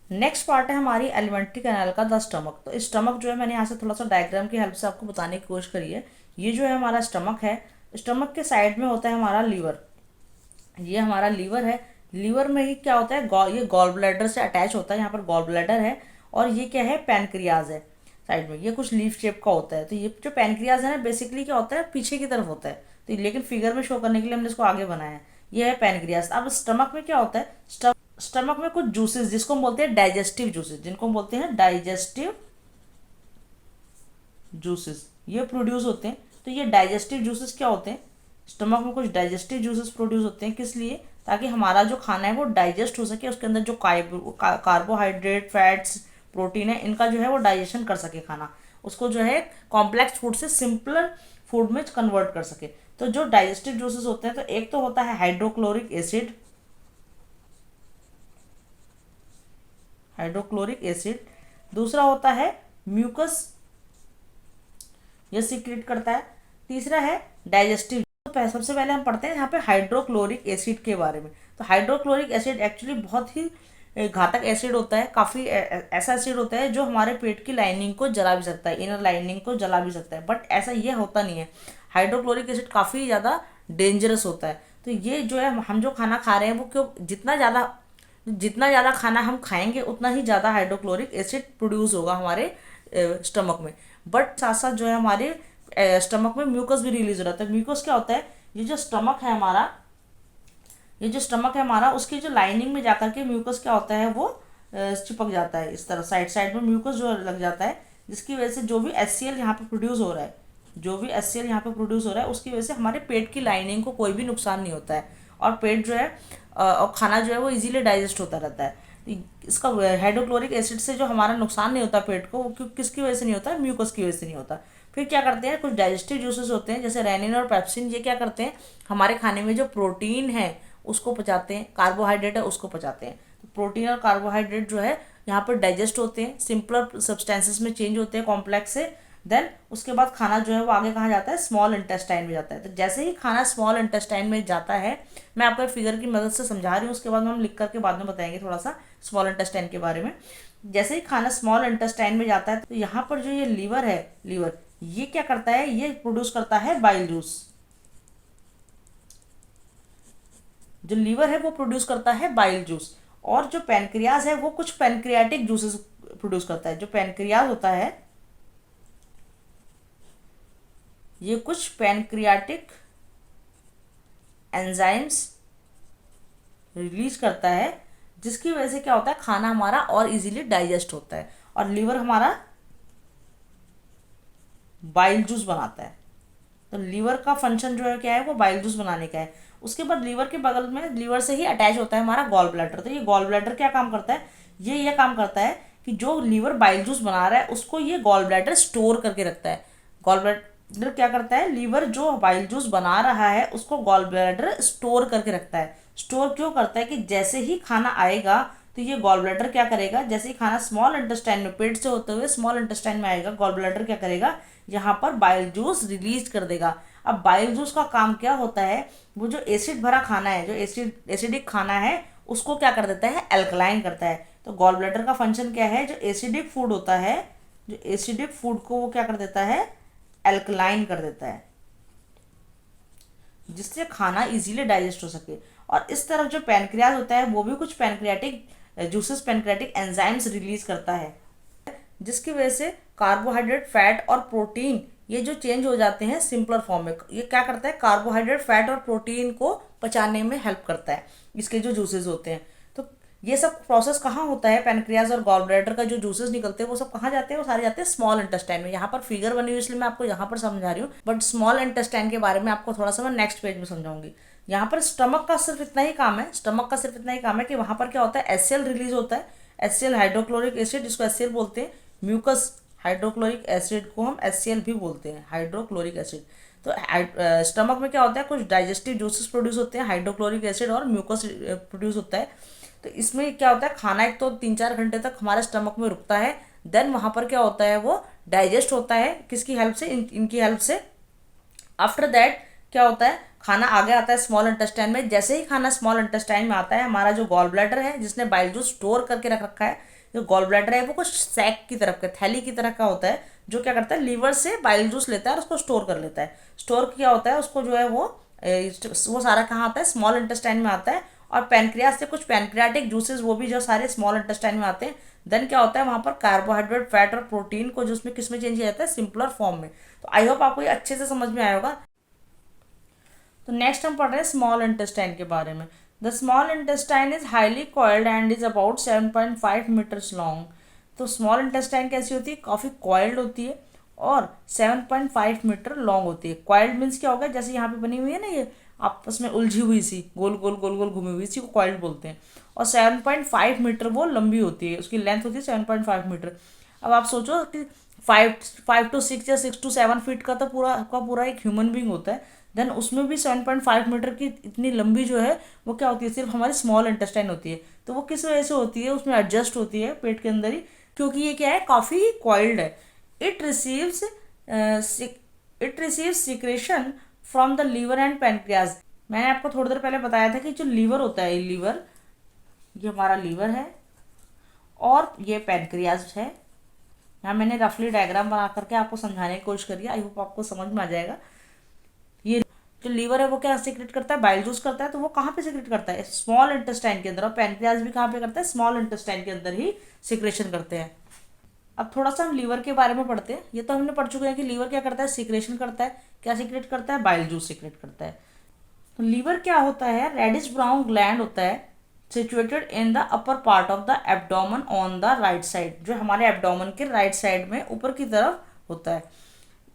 नेक्स्ट पार्ट है हमारी एलिमेंट्री कैनाल का द स्टमक। तो स्टमक जो है मैंने यहाँ से थोड़ा सा डायग्राम की हेल्प से आपको बताने की कोशिश करी है। ये जो है हमारा स्टमक है। स्टमक के साइड में होता है हमारा लीवर। ये हमारा लीवर है। लीवर में ही क्या होता है, ये गॉल ब्लैडर से अटैच होता है। यहाँ पर गॉल ब्लैडर है और ये क्या है, पैनक्रियाज है साइड में। ये कुछ लीफ शेप का होता है। तो ये जो पैनक्रियाज है ना, बेसिकली क्या होता है, पीछे की तरफ होता है। तो लेकिन फिगर में शो करने के लिए हमने इसको आगे बनाया है। ये है पैनक्रियाज। अब स्टमक में क्या होता है, स्टमक में कुछ जूसेस जिसको हम बोलते हैं डाइजेस्टिव जूसेस, जिनको हम बोलते हैं डाइजेस्टिव जूसेस, ये प्रोड्यूस होते हैं। तो ये डाइजेस्टिव जूसेस क्या होते हैं, स्टमक में कुछ डाइजेस्टिव जूसेस प्रोड्यूस होते हैं। किस लिए, ताकि हमारा जो खाना है वो डाइजेस्ट हो सके, उसके अंदर जो कार्बोहाइड्रेट, फैट्स, प्रोटीन है, इनका जो है वो डाइजेशन कर सके खाना, उसको जो है कॉम्प्लेक्स फूड से सिंपलर फूड में कन्वर्ट कर सके। तो जो डाइजेस्टिव जूसेस होते हैं, तो एक तो होता है हाइड्रोक्लोरिक एसिड, दूसरा होता है म्यूकस, यह सीक्रेट करता है। तीसरा है डाइजेस्टिव। तो सबसे पहले हम पढ़ते हैं यहाँ पे हाइड्रोक्लोरिक एसिड के बारे में। तो हाइड्रोक्लोरिक एसिड एक्चुअली बहुत ही घातक एसिड होता है। काफ़ी ऐसा एसिड होता है जो हमारे पेट की लाइनिंग को जला भी सकता है, इनर लाइनिंग को जला भी सकता है। बट ऐसा ये होता नहीं है। हाइड्रोक्लोरिक एसिड काफ़ी ज़्यादा डेंजरस होता है। तो ये जो है हम जो खाना खा रहे हैं वो क्यों, जितना ज़्यादा खाना हम खाएंगे उतना ही ज़्यादा हाइड्रोक्लोरिक एसिड प्रोड्यूस होगा हमारे स्टमक में। बट साथ साथ जो है हमारे स्टमक में म्यूकस भी रिलीज हो रहा है। म्यूकस क्या होता है, ये जो स्टमक है हमारा, उसकी जो लाइनिंग में जाकर के म्यूकस क्या होता है, वो चिपक जाता है इस तरह, साइड साइड में म्यूकस जो लग जाता है, जिसकी वजह से जो भी HCl यहाँ पे प्रोड्यूस हो रहा है, उसकी वजह से हमारे पेट की लाइनिंग को कोई भी नुकसान नहीं होता है, और पेट जो है और खाना जो है वो इजीली डाइजेस्ट होता रहता है। इसका हाइड्रोक्लोरिक एसिड से जो हमारा नुकसान नहीं होता पेट को, वो किसकी वजह से नहीं होता, म्यूकस की वजह से नहीं होता। फिर क्या करते हैं, कुछ डाइजेस्टिव जूसेस होते हैं जैसे रेनिन और पेप्सिन। ये क्या करते हैं, हमारे खाने में जो प्रोटीन है उसको पचाते हैं, कार्बोहाइड्रेट है उसको पचाते हैं। तो प्रोटीन और कार्बोहाइड्रेट जो है यहाँ पर डाइजेस्ट होते हैं, सिंपलर सब्सटेंसेस में चेंज होते हैं कॉम्प्लेक्स से। देन उसके बाद खाना जो है वो आगे कहाँ जाता है, स्मॉल इंटेस्टाइन में जाता है। तो जैसे ही खाना स्मॉल इंटेस्टाइन में जाता है, मैं आपको फिगर की मदद से समझा रही हूँ, उसके बाद हम लिख करके बाद में बताएंगे थोड़ा सा स्मॉल इंटेस्टाइन के बारे में। जैसे ही खाना स्मॉल इंटेस्टाइन में जाता है, तो यहाँ पर जो ये लीवर है, ये क्या करता है, ये प्रोड्यूस करता है बाइल जूस। जो लीवर है वो प्रोड्यूस करता है बाइल जूस, और जो पैनक्रियाज है वो कुछ पैनक्रियाटिक जूसेस प्रोड्यूस करता है। जो पैनक्रियाज होता है ये कुछ पैनक्रियाटिक एंजाइम्स रिलीज करता है, जिसकी वजह से क्या होता है, खाना हमारा और इजीली डाइजेस्ट होता है। और लीवर हमारा बाइल जूस बनाता है। तो लीवर का फंक्शन जो है क्या है, वो बाइल जूस बनाने का है। उसके बाद लीवर के बगल में, लीवर से ही अटैच होता है हमारा गॉल ब्लैडर। तो ये गॉल ब्लैडर क्या काम करता है, ये काम करता है कि जो लीवर बाइल जूस बना रहा है उसको ये गॉल ब्लैडर स्टोर करके रखता है। गॉल ब्लैडर क्या करता है, लीवर जो बाइल जूस बना रहा है उसको गॉल ब्लैडर स्टोर करके रखता है। स्टोर क्यों करता है कि जैसे ही खाना आएगा तो ये गॉल ब्लैडर क्या करेगा, जैसे ही खाना स्मॉल इंटेस्टाइन में, पेट से होते हुए स्मॉल इंटेस्टाइन में आएगा, गॉल ब्लैडर क्या करेगा, यहाँ पर बाइल जूस रिलीज कर देगा। अब बाइल जूस का काम क्या होता है, वो जो एसिड भरा खाना है, जो एसिडिक खाना है, उसको क्या कर देता है, एल्कलाइन करता है। तो गॉल ब्लैडर का फंक्शन क्या है, जो एसिडिक फूड होता है, जो एसिडिक फूड को वो क्या कर देता है, एल्कलाइन कर देता है, जिससे खाना इजीली डाइजेस्ट हो सके। और इस तरफ जो पैनक्रियाज होता है वो भी कुछ pancreatic juices, pancreatic enzymes release करता है, जिसकी वजह से कार्बोहाइड्रेट, फैट और प्रोटीन ये जो चेंज हो जाते हैं सिंपलर फॉर्म में। ये क्या करता है, कार्बोहाइड्रेट, फैट और प्रोटीन को पचाने में हेल्प करता है, इसके जो जूसेस होते हैं। तो ये सब प्रोसेस कहाँ होता है, पैनक्रियाज और गॉल ब्लैडर का जो जूसेस निकलते हैं वो सब कहाँ जाते हैं, वो सारे जाते हैं स्मॉल इंटेस्टाइन में। यहाँ पर फिगर बनी हुई इसलिए मैं आपको यहाँ पर समझा रही हूँ, बट स्मॉल इंटेस्टाइन के बारे में आपको थोड़ा सा मैं नेक्स्ट पेज में समझाऊंगी। यहाँ पर स्टमक का सिर्फ इतना ही काम है, स्टमक का सिर्फ इतना ही काम है कि वहाँ पर क्या होता है, HCl रिलीज होता है। HCl हाइड्रोक्लोरिक एसिड, जिसको HCl बोलते हैं। म्यूकस हाइड्रोक्लोरिक एसिड को हम HCl भी बोलते हैं, हाइड्रोक्लोरिक एसिड। तो स्टमक में क्या होता है, कुछ डाइजेस्टिव जूसेस प्रोड्यूस होते हैं, हाइड्रोक्लोरिक एसिड और म्यूकस प्रोड्यूस होता है। तो इसमें क्या होता है, खाना एक तो 3-4 घंटे तक हमारे स्टमक में रुकता है, देन वहाँ पर क्या होता है, वो डाइजेस्ट होता है, किसकी हेल्प से, इनकी हेल्प से। आफ्टर दैट क्या होता है, खाना आगे आता है स्मॉल इंटेस्टाइन में। जैसे ही खाना स्मॉल इंटेस्टाइन में आता है, हमारा जो गॉल ब्लैडर है, जिसने बाइल जूस स्टोर करके रख रखा है, जो गॉल ब्लैडर है वो कुछ सैक की तरफ का, थैली की तरह का होता है, जो क्या करता है, लीवर से बाइल जूस लेता है और उसको स्टोर कर लेता है। स्टोर क्या होता है, उसको जो है वो सारा कहाँ आता है, स्मॉल इंटेस्टाइन में आता है। और पैनक्रियाज से कुछ पैनक्रियाटिक जूसेस वो भी जो सारे स्मॉल इंटेस्टाइन में आते हैं। देन क्या होता है, वहाँ पर कार्बोहाइड्रेट, फैट और प्रोटीन को जो उसमें किस में चेंज किया जाता है, सिंपलर फॉर्म में। तो आई होप आपको ये अच्छे से समझ में आया होगा। तो नेक्स्ट हम पढ़ रहे हैं स्मॉल इंटेस्टाइन के बारे में। The small intestine is highly coiled and is about 7.5 metres long. तो स्मॉल इंटेस्टाइन कैसी होती है, काफ़ी कॉइल्ड होती है और 7.5 मीटर लॉन्ग होती है। कॉइल्ड मीन्स क्या होगा, जैसे यहाँ पे बनी हुई है ना, ये आपस में उलझी हुई सी, गोल गोल गोल गोल घूमी हुई, इसी को कॉइल्ड बोलते हैं। और 7.5 मीटर वो लंबी होती है, उसकी लेंथ होती है 7.5 मीटर। अब आप सोचो कि 5 to 6 या 6 to 7 फीट का तो पूरा एक ह्यूमन बींग होता है, देन उसमें भी 7.5 मीटर की इतनी लंबी जो है वो क्या होती है, सिर्फ हमारी स्मॉल इंटेस्टाइन होती है। तो वो किस वजह से होती है, उसमें एडजस्ट होती है पेट के अंदर ही, क्योंकि ये क्या है, काफ़ी कॉइल्ड है। It receives secretion from the liver and pancreas. मैंने आपको थोड़ी देर पहले बताया था कि जो लीवर होता है, ये हमारा लीवर है और ये पैनक्रियाज है। यहाँ मैंने रफली डायग्राम बना करके आपको समझाने की कोशिश करी है, आई होप आपको समझ में आ जाएगा। ये जो लीवर है वो क्या सीक्रेट करता है, बाइल जूस करता है। तो वो कहाँ पे सीक्रेट करता है, स्मॉल इंटेस्टाइन के अंदर। और पैनक्रियाज भी कहाँ पे करता है, स्मॉल इंटेस्टाइन के अंदर ही सीक्रेशन करते हैं। अब थोड़ा सा हम लीवर के बारे में पढ़ते हैं। ये तो हमने पढ़ चुके हैं कि लीवर क्या करता है, सीक्रेशन करता है। क्या सीक्रेट करता है, बाइल जूस सीक्रेट करता है। तो लीवर क्या होता है, रेडिश ब्राउन ग्लैंड होता है, situated in the upper part of the abdomen on the right side, जो हमारे एब्डोमेन के राइट साइड में ऊपर की तरफ होता है।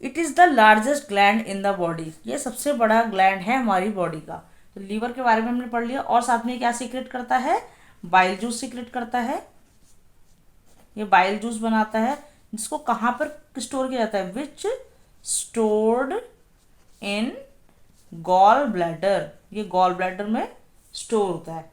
It is the largest gland in the body, ये सबसे बड़ा ग्लैंड है हमारी बॉडी का। तो लीवर के बारे में हमने पढ़ लिया। और साथ में क्या सीक्रेट करता है, बाइल जूस सीक्रेट करता है। ये बाइल जूस बनाता है, जिसको कहाँ पर स्टोर किया जाता है, विच स्टोर्ड इन गॉल ब्लैडर। ये गॉल ब्लैडर में स्टोर होता है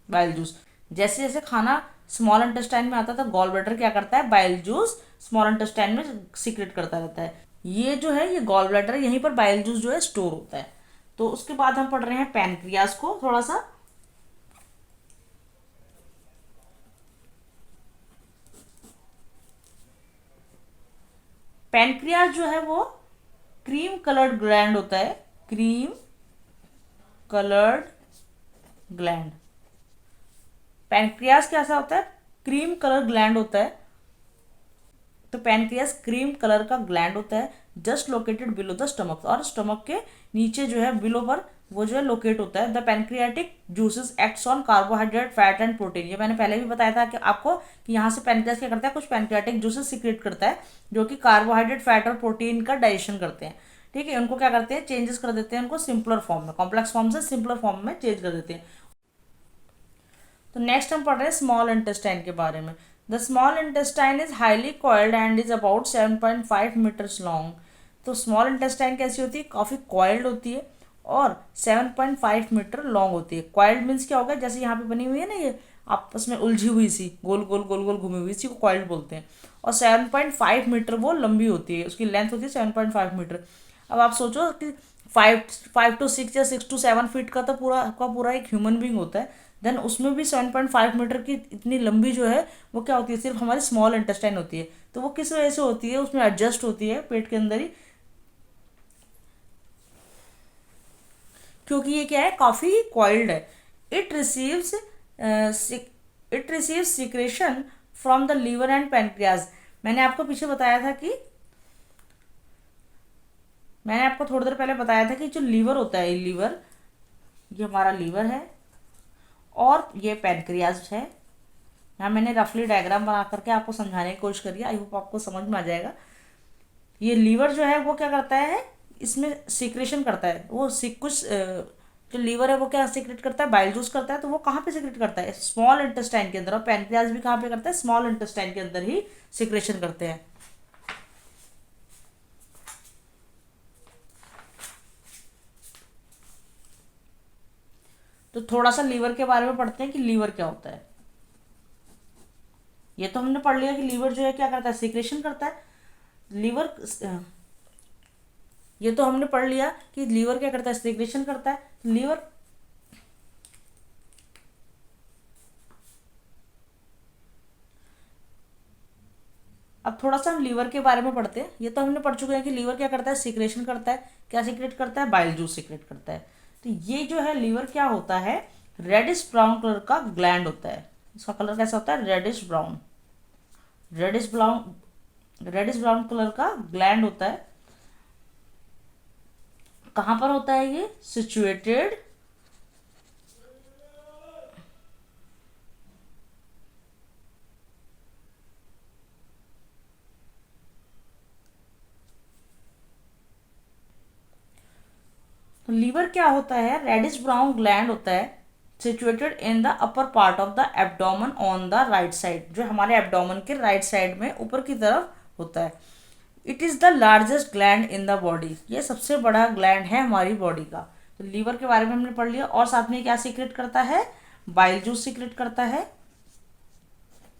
बाइल जूस। जैसे जैसे खाना स्मॉल इंटेस्टाइन में आता है तो गॉल ब्लैडर क्या करता है, बाइल जूस स्मॉल इंटेस्टाइन में सीक्रेट करता रहता है। ये जो है, ये गॉल ब्लैडर, यहीं पर बाइल जूस जो है स्टोर होता है। तो उसके बाद हम पढ़ रहे हैं पैनक्रियाज को थोड़ा सा। पैनक्रियाज जो है वो क्रीम कलर्ड ग्लैंड होता है, क्रीम कलर्ड ग्लैंड। पैनक्रियाज कैसा होता है, क्रीम कलर ग्लैंड होता है। तो पैनक्रियाज क्रीम कलर का ग्लैंड होता है, just located below the stomach, और स्टमक के नीचे जो है बिलो पर वो जो है लोकेट होता है। The pancreatic juices acts on carbohydrate, fat and protein. ये मैंने पहले भी बताया था कि आपको कि यहाँ से पैनक्रियाज क्या करता है, कुछ पैनक्रियाटिक जूसेस सीक्रेट करता है जो कि कार्बोहाइड्रेट, फैट और प्रोटीन का डाइजेशन करते हैं। ठीक है, उनको क्या करते हैं, चेंजेस कर देते हैं, उनको सिंपलर फॉर्म में, कॉम्प्लेक्स फॉर्म से सिंपलर फॉर्म में चेंज कर देते हैं। तो नेक्स्ट हम पढ़ रहे हैं स्मॉल इंटेस्टाइन के बारे में। The small intestine is highly coiled and is about 7.5 metres long. तो स्मॉल इंटेस्टाइन कैसी होती है, काफ़ी कॉइल्ड होती है और 7.5 मीटर लॉन्ग होती है। कॉइल्ड मीन्स क्या होगा, जैसे यहाँ पे बनी हुई है ना, ये आपस में उलझी हुई सी, गोल गोल गोल गोल घूमी हुई, इसी को कॉइल्ड बोलते हैं। और 7.5 मीटर वो लंबी होती है, उसकी लेंथ होती है 7.5 मीटर। अब आप सोचो कि 5 to 6 या 6 to 7 फीट का तो पूरा एक ह्यूमन बींग होता है, देन उसमें भी 7.5 मीटर की इतनी लंबी जो है वो क्या होती है, सिर्फ हमारी स्मॉल इंटेस्टाइन होती है। तो वो किस वजह से होती है, उसमें एडजस्ट होती है पेट के अंदर ही, क्योंकि ये क्या है, काफ़ी कॉइल्ड है। It receives secretion from the liver and pancreas. मैंने आपको पीछे बताया था कि मैंने आपको थोड़ी देर पहले बताया था कि जो लीवर होता है, लीवर, ये हमारा लीवर है और ये पैनक्रियाज है। यहाँ मैंने रफली डायग्राम बना करके आपको समझाने की कोशिश करी, आई होप आपको समझ में आ जाएगा। ये लीवर जो है वो क्या करता है, इसमें सीक्रेशन करता है, वो कुछ जो लीवर है वो क्या सीक्रेट करता है, बाइल जूस करता है। तो वो कहाँ पे सीक्रेट करता है, स्मॉल इंटेस्टाइन के अंदर। और पैनक्रियाज भी कहाँ पे करता है, स्मॉल इंटेस्टाइन के अंदर ही सीक्रेशन करते हैं। तो थोड़ा सा लीवर के बारे में पढ़ते हैं कि लीवर क्या होता है। ये तो हमने पढ़ लिया कि लीवर जो है क्या करता है, सीक्रेशन करता है। लीवर, ये तो हमने पढ़ लिया कि लीवर क्या करता है, सीक्रेशन करता है। लीवर, अब थोड़ा सा हम लीवर के बारे में पढ़ते हैं। ये तो हमने पढ़ चुके हैं कि लीवर क्या करता है, सीक्रेशन करता है। क्या सीक्रेट करता है, बाइल जूस सीक्रेट करता है। तो ये जो है लीवर क्या होता है, रेडिश ब्राउन कलर का ग्लैंड होता है। इसका कलर कैसा होता है, reddish brown, reddish brown colour का ग्लैंड होता है। कहाँ पर होता है ये, सिचुएटेड तो लीवर क्या होता है, रेडिश ब्राउन ग्लैंड होता है, situated in the upper part of the abdomen on the right side, जो हमारे एब्डोमेन के राइट साइड में ऊपर की तरफ होता है। It is the largest gland in the body, ये सबसे बड़ा ग्लैंड है हमारी बॉडी का। तो लीवर के बारे में हमने पढ़ लिया। और साथ में क्या सीक्रेट करता है, बाइल जूस सीक्रेट करता है।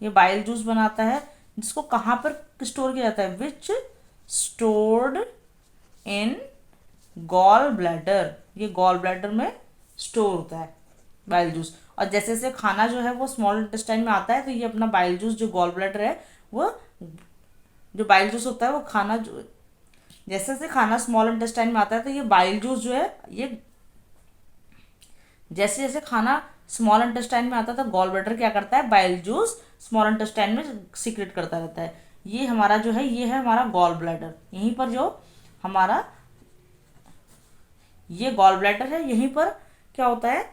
ये बाइल जूस बनाता है, जिसको कहाँ पर स्टोर किया जाता है, विच स्टोर्ड इन गॉल ब्लैडर, ये गॉल ब्लैडर में स्टोर होता है बाइल जूस। और जैसे जैसे खाना जो है वो स्मॉल इंटेस्टाइन में आता है, तो ये अपना बाइल जूस जो गॉल ब्लैडर है, वो जो बाइल जूस होता है वो खाना जो जैसे जैसे खाना स्मॉल इंटेस्टाइन में आता है, तो ये बाइल जूस जो है, ये जैसे जैसे खाना स्मॉल इंटेस्टाइन में आता है तो गॉल ब्लैडर क्या करता है, बाइल जूस स्मॉल इंटेस्टाइन में सीक्रेट करता रहता है। ये हमारा जो है, ये है हमारा गॉल ब्लैडर। यहीं पर जो हमारा ये गॉल ब्लैडर है, यहीं पर क्या होता है,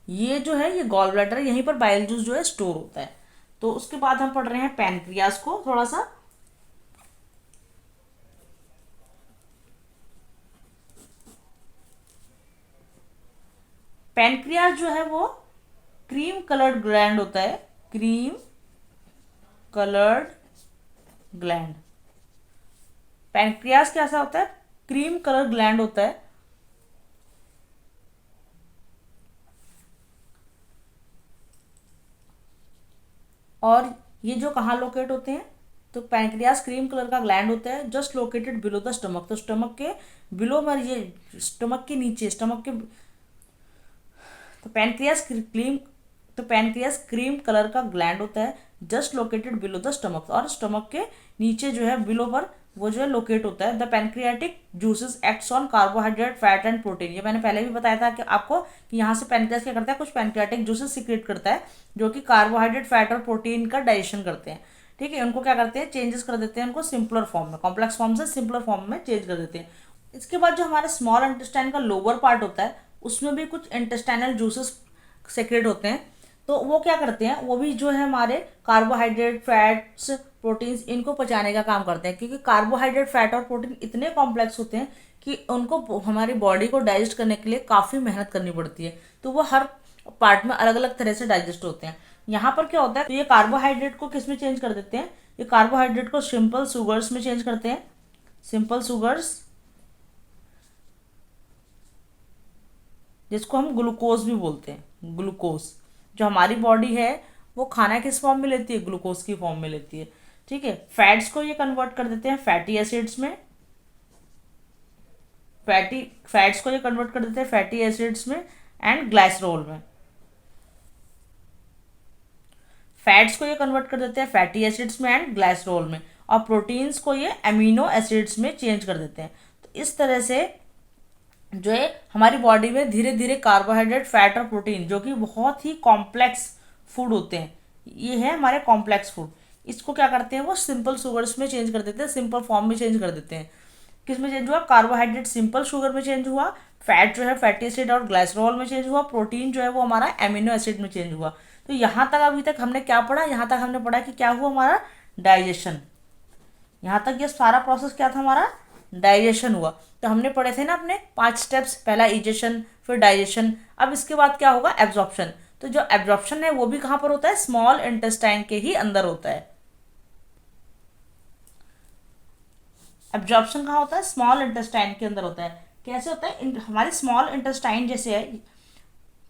ये जो है ये गॉल ब्लैडर, यहीं पर बाइल जूस जो है स्टोर होता है। तो उसके बाद हम पढ़ रहे हैं पैनक्रियाज को थोड़ा सा। पैनक्रियाज जो है वो क्रीम कलर्ड ग्लैंड होता है, क्रीम कलर्ड ग्लैंड। पैनक्रियाज कैसा होता है, क्रीम कलर ग्लैंड होता है। और ये जो कहाँ लोकेट होते हैं, तो पैनक्रियाज क्रीम कलर का ग्लैंड होता है, just located below the stomach. तो स्टमक के बिलो में, ये स्टमक के नीचे, स्टमक के, तो पैनक्रियाज क्रीम कलर का ग्लैंड होता है, just located below the stomach. और स्टमक के नीचे जो है, बिलो पर वो जो है लोकेट होता है। The pancreatic juices acts on carbohydrate, fat and protein. ये मैंने पहले भी बताया था कि आपको कि यहाँ से पैनक्रियास क्या करता है, कुछ पैनक्रियाटिक जूसेस सिक्रेट करता है जो कि कार्बोहाइड्रेट, फैट और प्रोटीन का डाइजेशन करते हैं। ठीक है, उनको क्या करते हैं, चेंजेस कर देते हैं, उनको सिंपलर फॉर्म में, कॉम्प्लेक्स फॉर्म से सिंपलर फॉर्म में चेंज कर देते हैं। इसके बाद जो हमारे स्मॉल इंटेस्टाइन का लोअर पार्ट होता है उसमें भी कुछ इंटेस्टाइनल जूसेस सेक्रेट होते हैं। तो वो क्या करते हैं, वो भी जो है हमारे कार्बोहाइड्रेट, फैट्स, प्रोटीन्स इनको पचाने का काम करते हैं, क्योंकि कार्बोहाइड्रेट, फैट और प्रोटीन इतने कॉम्प्लेक्स होते हैं कि उनको हमारी बॉडी को डाइजेस्ट करने के लिए काफ़ी मेहनत करनी पड़ती है। तो वो हर पार्ट में अलग अलग तरह से डाइजेस्ट होते हैं। यहाँ पर क्या होता है, तो ये कार्बोहाइड्रेट को किस में चेंज कर देते हैं, ये कार्बोहाइड्रेट को सिंपल शुगर्स में चेंज करते हैं। सिंपल शुगर्स जिसको हम ग्लूकोज भी बोलते हैं। ग्लूकोज जो हमारी बॉडी है वो खाना किस फॉर्म में लेती है, ग्लूकोज की फॉर्म में लेती है। ठीक है, फैट्स को ये कन्वर्ट कर देते हैं फैटी एसिड्स में। फैट्स को ये कन्वर्ट कर देते हैं फैटी एसिड्स में एंड ग्लाइसरोल में। फैट्स को ये कन्वर्ट कर देते हैं फैटी एसिड्स में एंड ग्लाइसरोल में, और प्रोटीन्स को ये अमीनो एसिड्स में चेंज कर देते हैं। तो इस तरह से जो है हमारी बॉडी में धीरे धीरे कार्बोहाइड्रेट, फैट और प्रोटीन जो कि बहुत ही कॉम्प्लेक्स फूड होते हैं, ये है हमारे कॉम्प्लेक्स फूड, इसको क्या करते हैं, वो सिंपल शुगर्स में चेंज कर देते हैं, सिंपल फॉर्म में चेंज कर देते हैं। किस में चेंज हुआ, कार्बोहाइड्रेट सिंपल शुगर में चेंज हुआ, फैट जो है फैटी एसिड और ग्लाइसरोल में चेंज हुआ, प्रोटीन जो है वो हमारा एमिनो एसिड में चेंज हुआ। तो यहाँ तक अभी तक हमने क्या पढ़ा, यहाँ तक हमने पढ़ा कि क्या हुआ हमारा डाइजेशन। यहाँ तक ये सारा प्रोसेस क्या था, हमारा डाइजेशन हुआ। तो हमने पढ़े थे ना अपने 5 स्टेप्स, पहला इजेशन, फिर डाइजेशन। अब इसके बाद क्या होगा, एब्जॉर्प्शन। तो जो एब्जॉर्प्शन है वो भी कहाँ पर होता है, स्मॉल इंटेस्टाइन के ही अंदर होता है। एब्जॉर्प्शन कहाँ होता है, स्मॉल इंटेस्टाइन के अंदर होता है। कैसे होता है, हमारी स्मॉल इंटेस्टाइन जैसे है,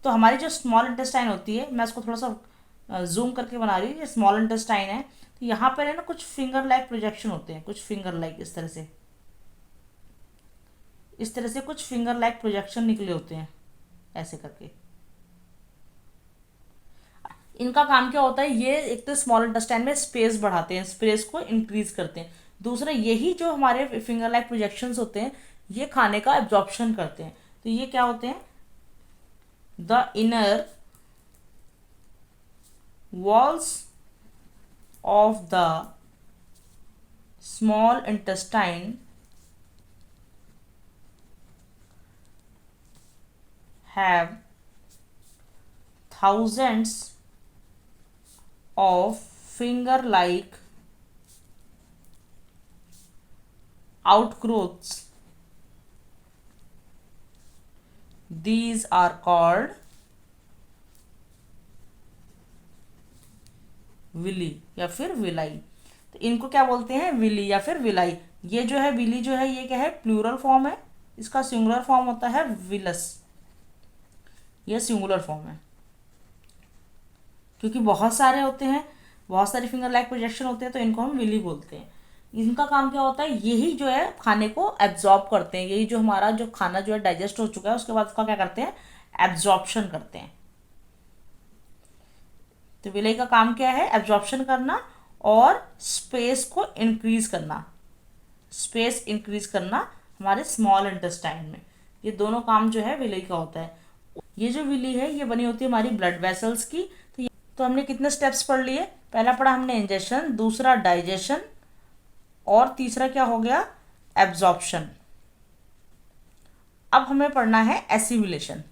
तो हमारी जो स्मॉल इंटेस्टाइन होती है, मैं इसको थोड़ा सा जूम करके बना रही हूँ, ये स्मॉल इंटेस्टाइन है। तो यहाँ पर है ना कुछ फिंगर लाइक प्रोजेक्शन होते हैं, कुछ फिंगर लाइक इस तरह से, इस तरह से कुछ फिंगर लाइक प्रोजेक्शन निकले होते हैं ऐसे करके। इनका काम क्या होता है, ये एक तो स्मॉल इंटेस्टाइन में स्पेस बढ़ाते हैं, स्पेस को इंक्रीज करते हैं। दूसरा, यही जो हमारे फिंगर लाइक प्रोजेक्शंस होते हैं ये खाने का एब्जॉर्प्शन करते हैं। तो ये क्या होते हैं, the inner walls of the small intestine have thousands of finger-like outgrowths. These are called villi या फिर विलाई। तो इनको क्या बोलते हैं, विली या फिर विलाई। ये जो है विली जो है ये क्या है, प्लूरल फॉर्म है, इसका सिंगुलर फॉर्म होता है विलस, ये सिंगुलर फॉर्म है। क्योंकि बहुत सारे होते हैं, बहुत सारे फिंगर लाइक प्रोजेक्शन होते हैं, तो इनको हम विली बोलते हैं। इनका काम क्या होता है, यही जो है खाने को एब्जॉर्ब करते हैं। यही जो हमारा जो खाना जो है डाइजेस्ट हो चुका है उसके बाद उसका क्या करते हैं, एब्जॉर्प्शन करते हैं। तो विलाई का काम क्या है, एब्जॉर्प्शन करना और स्पेस को इंक्रीज करना, स्पेस इंक्रीज करना हमारे स्मॉल इंटेस्टाइन में। ये दोनों काम जो है विलाई का होता है। ये जो विली है ये बनी होती है हमारी ब्लड वेसल्स की। तो हमने कितने स्टेप्स पढ़ लिए, पहला पढ़ा हमने इंजेक्शन, दूसरा डाइजेशन, और तीसरा क्या हो गया, एब्जॉर्प्शन। अब हमें पढ़ना है assimilation.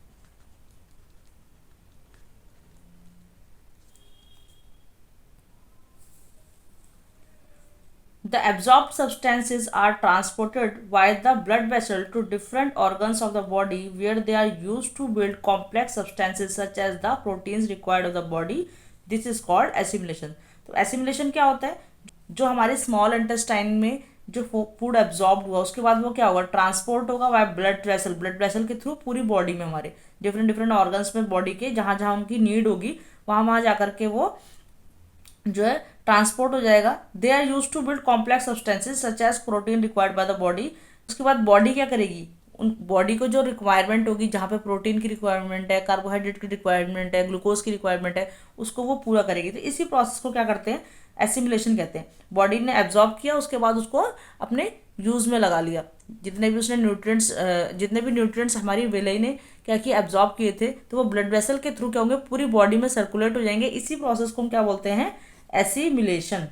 The absorbed substances are transported via the blood vessel to different organs of the body where they are used to build complex substances such as the proteins required of the body. This is called assimilation. तो assimilation क्या होता है, जो हमारे small intestine में जो food absorb हुआ उसके बाद वो क्या होगा, ट्रांसपोर्ट होगा via blood vessel, blood vessel के थ्रू पूरी बॉडी में, हमारे डिफरेंट डिफरेंट ऑर्गन्स में बॉडी के जहाँ जहाँ उनकी नीड होगी वहाँ वहाँ जा करके वो जो है ट्रांसपोर्ट हो जाएगा। They are used to build complex substances such as protein required by the body. उसके बाद बॉडी क्या करेगी, उन बॉडी को जो रिक्वायरमेंट होगी, जहाँ पे प्रोटीन की रिक्वायरमेंट है, कार्बोहाइड्रेट की रिक्वायरमेंट है, ग्लूकोज की रिक्वायरमेंट है, उसको वो पूरा करेगी। तो इसी प्रोसेस को क्या करते हैं, एसिमिलेशन कहते हैं। बॉडी ने एब्जॉर्ब किया, उसके बाद उसको अपने यूज़ में लगा लिया। जितने भी उसने न्यूट्रिएंट्स जितने भी न्यूट्रिएंट्स हमारी विलेय ने क्या किया, एब्जॉर्ब किए थे, तो वो ब्लड वेसल के थ्रू क्या होंगे, पूरी बॉडी में सर्कुलेट हो जाएंगे। इसी प्रोसेस को हम क्या बोलते हैं, एसिमिलेशन।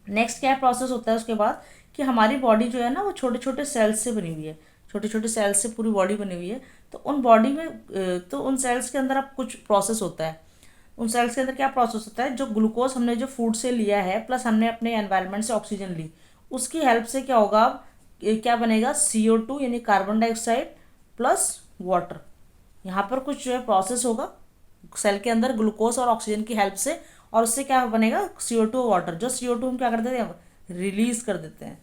नेक्स्ट क्या प्रोसेस होता है उसके बाद, कि हमारी बॉडी जो है ना वो छोटे छोटे सेल्स से बनी हुई है, छोटे छोटे सेल्स से पूरी बॉडी बनी हुई है। तो उन बॉडी में तो उन सेल्स के अंदर अब कुछ प्रोसेस होता है। उन सेल्स के अंदर क्या प्रोसेस होता है, जो ग्लूकोज हमने जो फूड से लिया है प्लस हमने अपने एनवायरनमेंट से ऑक्सीजन ली, उसकी हेल्प से क्या होगा, क्या बनेगा, CO2 यानी कार्बन डाइऑक्साइड प्लस वाटर। यहाँ पर कुछ जो है प्रोसेस होगा सेल के अंदर ग्लूकोज और ऑक्सीजन की हेल्प से, और उससे क्या बनेगा, CO2 और वाटर। जो CO2 हम क्या कर देते हैं, रिलीज कर देते हैं,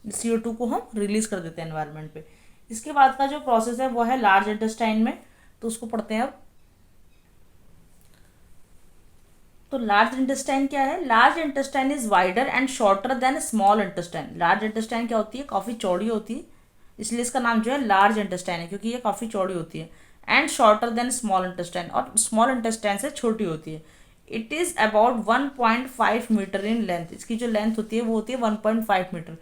CO2 को हम रिलीज कर देते हैं एनवायरनमेंट पे। इसके बाद का जो प्रोसेस है वो है लार्ज इंटेस्टाइन में, तो उसको पढ़ते हैं अब। तो लार्ज इंटेस्टाइन क्या है, large intestine is wider and shorter than small intestine. Large intestine क्या होती है, काफ़ी चौड़ी होती है, इसलिए इसका नाम जो है लार्ज इंटेस्टाइन है, क्योंकि ये काफ़ी चौड़ी होती है। And shorter than small intestine, और स्मॉल इंटेस्टाइन से छोटी होती है। It is about 1.5 metre in length. इसकी जो लेंथ होती है वो होती है 1.5 मीटर।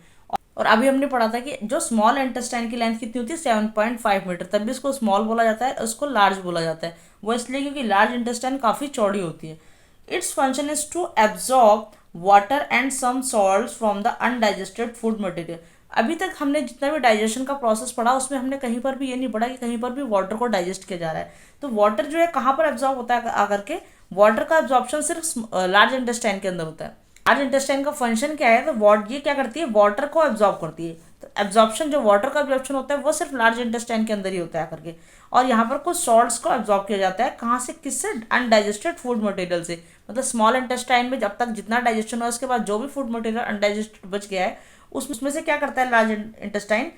और अभी हमने पढ़ा था कि जो स्मॉल इंटेस्टाइन की लेंथ कितनी होती है, 7.5 मीटर। तब भी इसको स्मॉल बोला जाता है, उसको लार्ज बोला जाता है। वो इसलिए क्योंकि लार्ज इंटेस्टाइन काफ़ी चौड़ी होती है। Its function is to absorb water and some salts from the undigested food material. अभी तक हमने जितना भी डाइजेशन का प्रोसेस पढ़ा, उसमें हमने कहीं पर भी ये नहीं पढ़ा कि कहीं पर भी वाटर को डाइजेस्ट किया जा रहा है। तो वाटर जो है कहाँ पर एब्जॉर्ब होता है आकर के, वाटर का एब्जॉर्प्शन सिर्फ लार्ज इंटेस्टाइन के अंदर होता है। लार्ज इंटेस्टाइन का फंक्शन क्या है, तो ये क्या करती है, वाटर को एब्जॉर्ब करती है। तो एब्जॉर्प्शन, जो वाटर का एब्जॉर्प्शन होता है वो सिर्फ लार्ज इंटेस्टाइन के अंदर ही होता है करके। और यहाँ पर कुछ सॉल्ट्स को एब्जॉर्ब किया जाता है, कहाँ से, किससे, अनडाइजेस्टेड फूड मटेरियल से। मतलब स्मॉल इंटेस्टाइन में जब तक जितना डाइजेशन हुआ, उसके बाद जो भी फूड मटेरियल अनडाइजेस्टेड बच गया है, उसमें से क्या करता है लार्ज इंटेस्टाइन,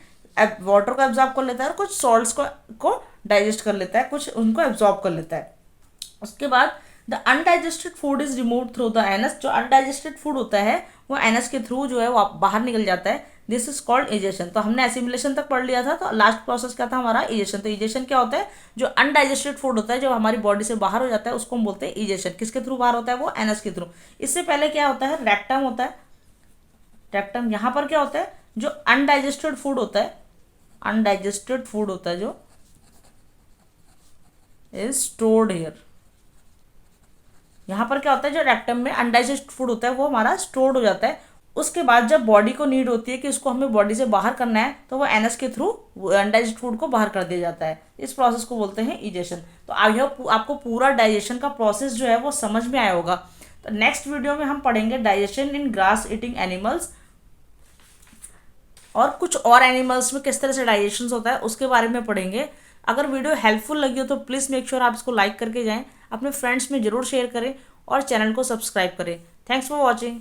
वाटर को एब्जॉर्ब कर लेता है और कुछ सॉल्ट्स को डाइजेस्ट कर लेता है, कुछ उनको एब्जॉर्ब कर लेता है। उसके बाद the undigested food is remove through the anus. जो अनडाइजेस्टेड फूड होता है वो एनस के थ्रू जो है वो बाहर निकल जाता है। This is called egestion. तो हमने एसिमिलेशन तक पढ़ लिया था, तो लास्ट प्रोसेस क्या था हमारा, इजेशन। तो इजेशन क्या होता है, जो अनडाइजेस्टेड फूड होता है जो हमारी बॉडी से बाहर हो जाता है, उसको हम बोलते हैं इजेशन। किसके थ्रू बाहर होता है, वो एनस के थ्रू। इससे पहले क्या होता है, रेक्टम होता है। रेक्टम, यहाँ पर क्या होता है, जो अनडाइजेस्टेड फूड होता है, अनडाइजेस्टेड फूड होता है जो इज स्टोर्ड हियर। यहाँ पर क्या होता है, जो रेक्टम में अनडाइजेस्ट फूड होता है वो हमारा स्टोर्ड हो जाता है। उसके बाद जब बॉडी को नीड होती है कि उसको हमें बॉडी से बाहर करना है, तो वो एनस के थ्रू अनडाइजेस्ट फूड को बाहर कर दिया जाता है। इस प्रोसेस को बोलते हैं इजेशन। तो आई होप आपको पूरा डाइजेशन का प्रोसेस जो है वो समझ में आया होगा। तो नेक्स्ट वीडियो में हम पढ़ेंगे डाइजेशन इन ग्रास ईटिंग एनिमल्स, और कुछ और एनिमल्स में किस तरह से डाइजेशन होता है उसके बारे में पढ़ेंगे। अगर वीडियो हेल्पफुल लगी हो तो प्लीज़ मेक श्योर आप इसको लाइक करके जाएं, अपने फ्रेंड्स में ज़रूर शेयर करें और चैनल को सब्सक्राइब करें। Thanks for watching.